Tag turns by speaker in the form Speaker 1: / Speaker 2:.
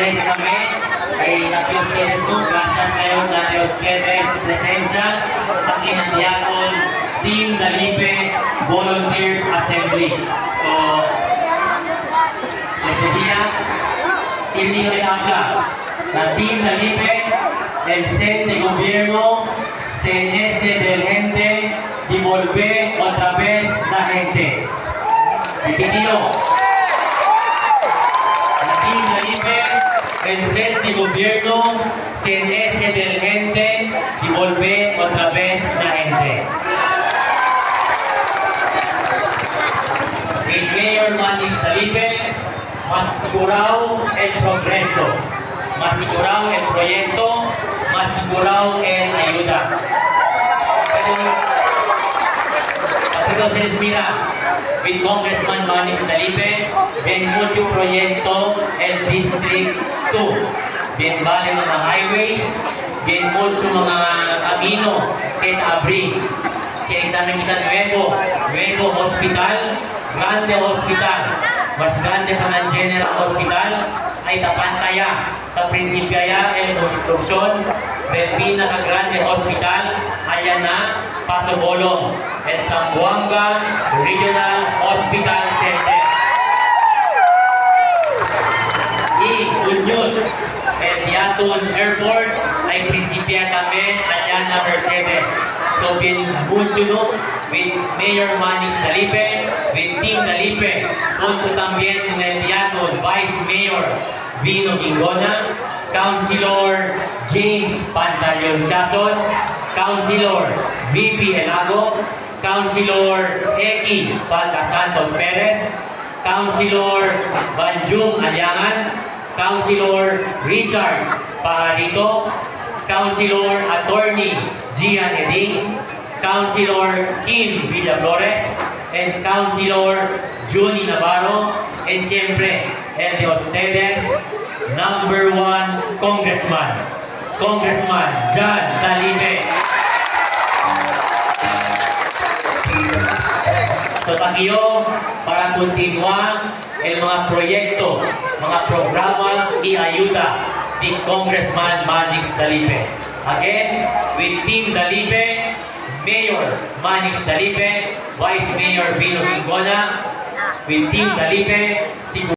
Speaker 1: presente kami kay Dr. Ustedes po. Gracias ngayon Dr. Ustedes presensya sa kinandiyaton Team Dalipe Volunteers Assembly. So, ese día, el día de habla, la Team Dalipe, el set de gobierno, CNS del gente, devolver otra vez la gente. Repetido. La Team Dalipe, el set de gobierno, CNS del gente, devolver otra vez la gente. El Mayor Manix Dalipe, más asegurado el progreso, más asegurado el proyecto, más asegurado el ayuda. Entonces, mira, with Congressman Manix Dalipe, ven mucho proyecto el District 2. Bien vale mga highways, bien mucho mga camino que abrir. Que también kita nuevo hospital, grande hospital, mas grande pa ng General Hospital, ay tapantaya, taprinsipya el construksyon, del pinaka-grande hospital, ayan na, Pasobolong, el Zamboanga Regional Hospital Center. Y good news, el Yatun Airport ay prinsipya kami, ayan na Mercedes. So, bien mucho with Mayor Manix Dalipe, with Team Dalipe, junto también con el Yatun Vice Mayor Vino Gingona, Councilor James Pantaleon Siason, Councilor VP Elago, Councilor Eki Palca Santos Perez, Councilor Banjung Aliangan, Councilor Richard Pajarito, Councilor Attorney Gian Eding, Councilor Kim Villaflores, and Councilor Juni Navarro, and siyempre, el de ustedes, #1 Congressman, Congressman John Dalipe. So, tayo para continuar el mga proyekto, mga programa y ayuda di Congressman Manix Dalipe. Again, with Team Dalipe, Mayor Manix Dalipe, Vice Mayor Vino Gingona, with Team Dalipe,